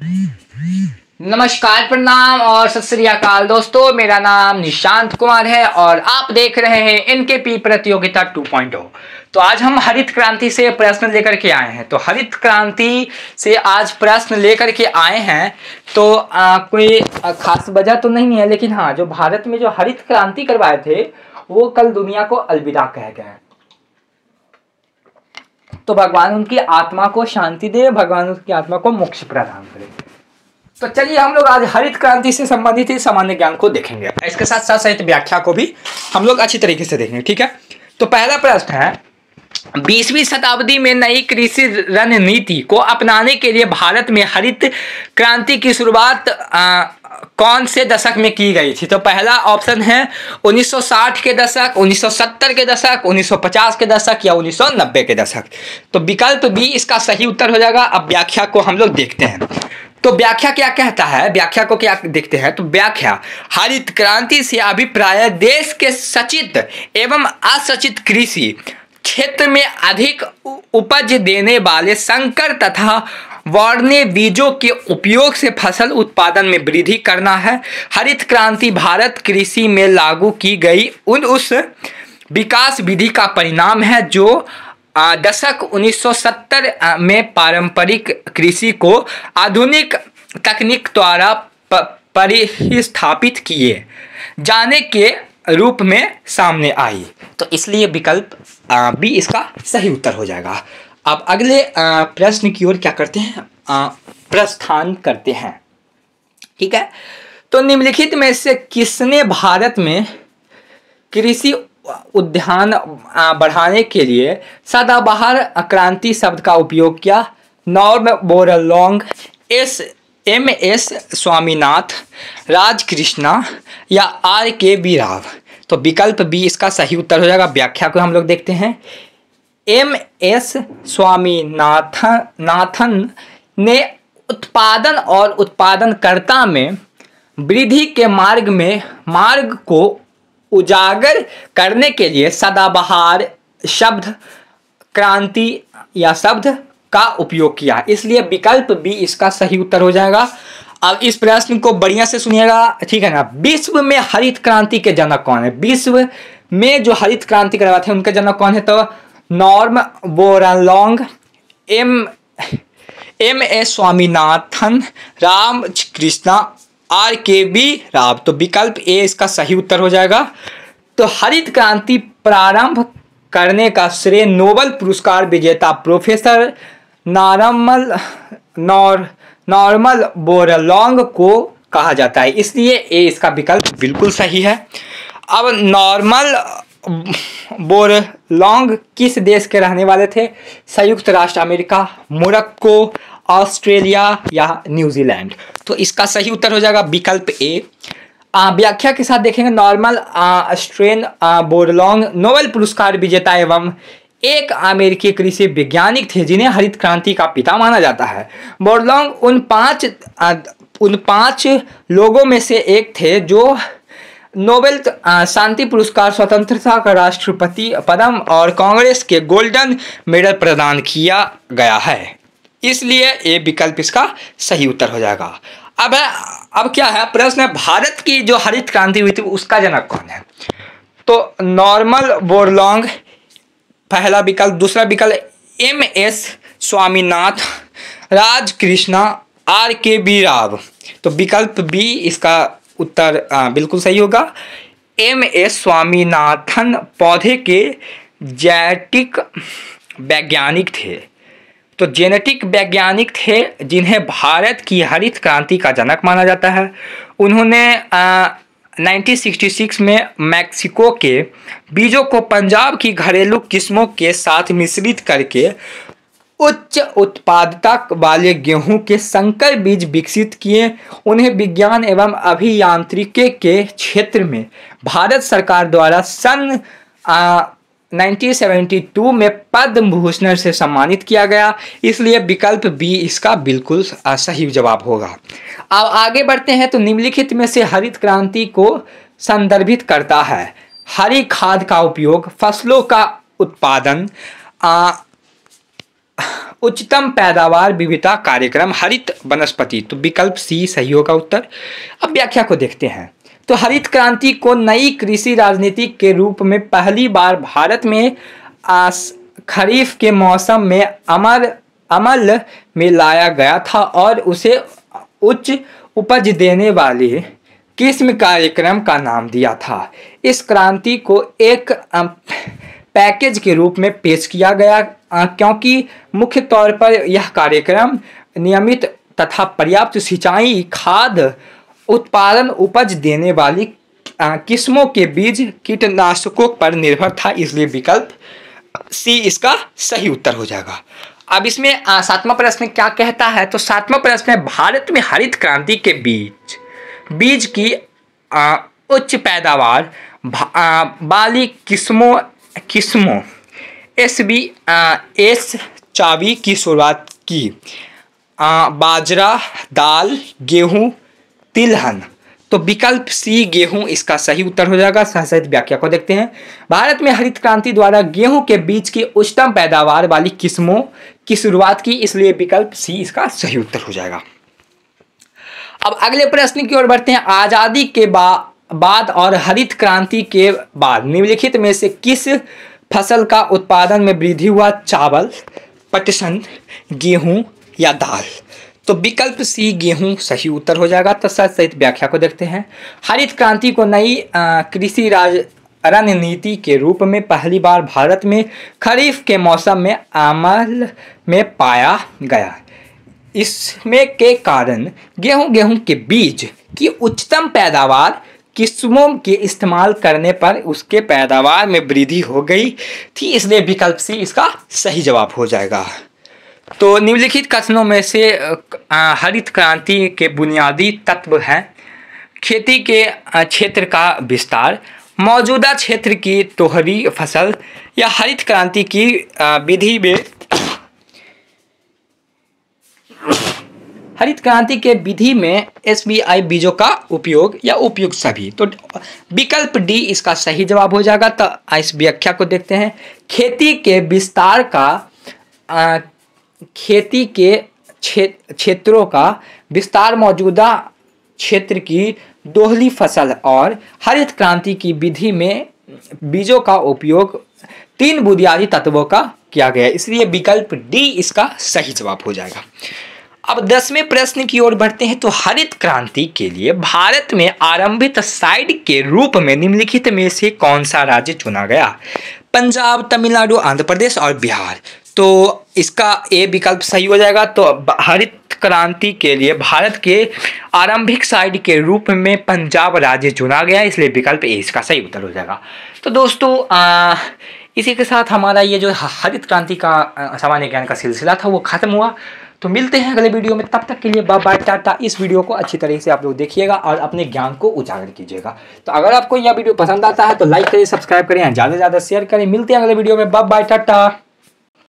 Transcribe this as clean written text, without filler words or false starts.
नमस्कार, प्रणाम और सत श्री अकाल दोस्तों। मेरा नाम निशांत कुमार है और आप देख रहे हैं एनकेपी प्रतियोगिता 2.0। तो आज हम हरित क्रांति से प्रश्न लेकर के आए हैं। तो हरित क्रांति से आज प्रश्न लेकर के आए हैं तो कोई खास वजह तो नहीं है, लेकिन हाँ, जो भारत में जो हरित क्रांति करवाए थे वो कल दुनिया को अलविदा कह गए। तो भगवान उनकी आत्मा को शांति दे, भगवान उनकी आत्मा को मोक्ष प्रदान करे। तो चलिए हम लोग आज हरित क्रांति से संबंधित सामान्य ज्ञान को देखेंगे, इसके साथ साथ साहित्य व्याख्या को भी हम लोग अच्छी तरीके से देखेंगे। ठीक है, तो पहला प्रश्न है, 20वीं शताब्दी में नई कृषि रणनीति को अपनाने के लिए भारत में हरित क्रांति की शुरुआत कौन से दशक में की गई थी? तो पहला ऑप्शन है 1960 के दशक, 1970 के दशक, 1950 के दशक या 1990 के दशक। तो विकल्प बी इसका सही उत्तर हो जाएगा। अब व्याख्या को हम लोग देखते हैं। तो व्याख्या क्या कहता है, व्याख्या को क्या देखते हैं। तो व्याख्या, हरित क्रांति से अभिप्राय देश के सचित एवं असचित कृषि क्षेत्र में अधिक उपज देने वाले संकर तथा वर्ण्य बीजों के उपयोग से फसल उत्पादन में वृद्धि करना है। हरित क्रांति भारत कृषि में लागू की गई उस विकास विधि का परिणाम है जो दशक 1970 में पारंपरिक कृषि को आधुनिक तकनीक द्वारा परिस्थापित किए जाने के रूप में सामने आई। तो इसलिए विकल्प बी इसका सही उत्तर हो जाएगा। अब अगले प्रश्न की ओर क्या करते हैं, प्रस्थान करते हैं। ठीक है, तो निम्नलिखित में से किसने भारत में कृषि उद्यान बढ़ाने के लिए सदाबहार क्रांति शब्द का उपयोग किया? Norm Borlaug, MS. Swaminath, Rajkrishna या R.K.B. राव? तो विकल्प बी इसका सही उत्तर हो जाएगा। व्याख्या को हम लोग देखते हैं। एम.एस. स्वामीनाथन ने उत्पादन और उत्पादनकर्ता में वृद्धि के मार्ग को उजागर करने के लिए सदाबहार शब्द क्रांति या शब्द का उपयोग किया, इसलिए विकल्प बी इसका सही उत्तर हो जाएगा। अब इस प्रश्न को बढ़िया से सुनिएगा, ठीक है ना। विश्व में हरित क्रांति के जनक कौन है? विश्व में जो हरित क्रांति करवाए थे उनके जनक कौन है? तो Norm Borlaug, MS. Swaminathan, Ramakrishna, R.K.B. Rao. तो विकल्प ए इसका सही उत्तर हो जाएगा। तो हरित क्रांति प्रारंभ करने का श्रेय नोबेल पुरस्कार विजेता प्रोफेसर नॉर्मन बोरलॉन्ग को कहा जाता है, इसलिए ए इसका विकल्प बिल्कुल सही है। अब नॉर्मन बोरलॉन्ग किस देश के रहने वाले थे? संयुक्त राष्ट्र अमेरिका, मोरक्को, ऑस्ट्रेलिया या न्यूजीलैंड? तो इसका सही उत्तर हो जाएगा विकल्प ए। व्याख्या के साथ देखेंगे। नॉर्मन स्ट्रेन बोरलॉन्ग नोबेल पुरस्कार विजेता एवं एक अमेरिकी कृषि वैज्ञानिक थे जिन्हें हरित क्रांति का पिता माना जाता है। बोरलॉन्ग उन पांच लोगों में से एक थे जो नोबेल शांति पुरस्कार, स्वतंत्रता का राष्ट्रपति पदम और कांग्रेस के गोल्डन मेडल प्रदान किया गया है, इसलिए ये विकल्प इसका सही उत्तर हो जाएगा। अब क्या है प्रश्न है, भारत की जो हरित क्रांति हुई थी उसका जनक कौन है? तो नॉर्मन बोरलॉन्ग पहला विकल्प। दूसरा विकल्प एम.एस. स्वामीनाथ, राजकृष्णा, R.K.B. राव। तो विकल्प बी इसका उत्तर बिल्कुल सही होगा। एम.एस. स्वामीनाथन पौधे के जेनेटिक वैज्ञानिक थे। तो जेनेटिक वैज्ञानिक थे जिन्हें भारत की हरित क्रांति का जनक माना जाता है। उन्होंने 1966 में मैक्सिको के बीजों को पंजाब की घरेलू किस्मों के साथ मिश्रित करके उच्च उत्पादकता वाले गेहूं के संकर बीज विकसित किए। उन्हें विज्ञान एवं अभियांत्रिकी के क्षेत्र में भारत सरकार द्वारा सन 1972 में पद्म भूषण से सम्मानित किया गया, इसलिए विकल्प बी इसका बिल्कुल सही जवाब होगा। अब आगे बढ़ते हैं। तो निम्नलिखित में से हरित क्रांति को संदर्भित करता है? हरी खाद का उपयोग, फसलों का उत्पादन, उच्चतम पैदावार विविधता कार्यक्रम हरित वनस्पति। तो विकल्प सी सही होगा उत्तर। अब व्याख्या को देखते हैं। तो हरित क्रांति को नई कृषि राजनीति के रूप में पहली बार भारत में खरीफ के मौसम में अमल में लाया गया था और उसे उच्च उपज देने वाले किस्म कार्यक्रम का नाम दिया था। इस क्रांति को एक पैकेज के रूप में पेश किया गया क्योंकि मुख्य तौर पर यह कार्यक्रम नियमित तथा पर्याप्त सिंचाई, खाद उत्पादन, उपज देने वाली किस्मों के बीज, कीटनाशकों पर निर्भर था। इसलिए विकल्प सी इसका सही उत्तर हो जाएगा। अब इसमें सातवां प्रश्न क्या कहता है? तो सातवां प्रश्न है भारत में हरित क्रांति के बीज की उच्च पैदावार वाली किस्मों एस चावी की शुरुआत की। बाजरा, दाल, गेहूं, तिलहन। तो विकल्प सी गेहूं इसका सही उत्तर हो जाएगा। सहित व्याख्या को देखते हैं। भारत में हरित क्रांति द्वारा गेहूं के बीज की उच्चतम पैदावार वाली किस्मों की शुरुआत की, इसलिए विकल्प सी इसका सही उत्तर हो जाएगा। अब अगले प्रश्न की ओर बढ़ते हैं। आजादी के बाद और हरित क्रांति के बाद निम्नलिखित में से किस फसल का उत्पादन में वृद्धि हुआ? चावल, पटसन, गेहूं या दाल। तो विकल्प सी गेहूं सही उत्तर हो जाएगा। तो सहित व्याख्या को देखते हैं। हरित क्रांति को नई कृषि रणनीति के रूप में पहली बार भारत में खरीफ के मौसम में अमल में पाया गया। इसमें के कारण गेहूं के बीज की उच्चतम पैदावार किस्मों के इस्तेमाल करने पर उसके पैदावार में वृद्धि हो गई थी, इसलिए विकल्प सी इसका सही जवाब हो जाएगा। तो निम्नलिखित कथनों में से हरित क्रांति के बुनियादी तत्व हैं खेती के क्षेत्र का विस्तार, मौजूदा क्षेत्र की दोहरी फसल या हरित क्रांति की विधि में हरित क्रांति के विधि में एसबीआई बीजों का उपयोग या उपयुक्त सभी। तो विकल्प डी इसका सही जवाब हो जाएगा। तो इस व्याख्या को देखते हैं। खेती के विस्तार का खेती के क्षेत्रों का विस्तार, मौजूदा क्षेत्र की दोहरी फसल और हरित क्रांति की विधि में बीजों का उपयोग तीन बुनियादी तत्वों का किया गया, इसलिए विकल्प डी इसका सही जवाब हो जाएगा। अब 10वें प्रश्न की ओर बढ़ते हैं। तो हरित क्रांति के लिए भारत में आरंभित साइट के रूप में निम्नलिखित में से कौन सा राज्य चुना गया? पंजाब, तमिलनाडु, आंध्र प्रदेश और बिहार। तो इसका ए विकल्प सही हो जाएगा। तो हरित क्रांति के लिए भारत के आरंभिक साइट के रूप में पंजाब राज्य चुना गया, इसलिए विकल्प ए इसका सही उत्तर हो जाएगा। तो दोस्तों इसी के साथ हमारा ये जो हरित क्रांति का सामान्य ज्ञान का सिलसिला था वो खत्म हुआ। तो मिलते हैं अगले वीडियो में, तब तक के लिए बाय बाय, टाटा। इस वीडियो को अच्छी तरह से आप लोग देखिएगा और अपने ज्ञान को उजागर कीजिएगा। तो अगर आपको यह वीडियो पसंद आता है तो लाइक करें, सब्सक्राइब करें, ज़्यादा से ज़्यादा शेयर करें। मिलते हैं अगले वीडियो में, बाय बाय, टाटा।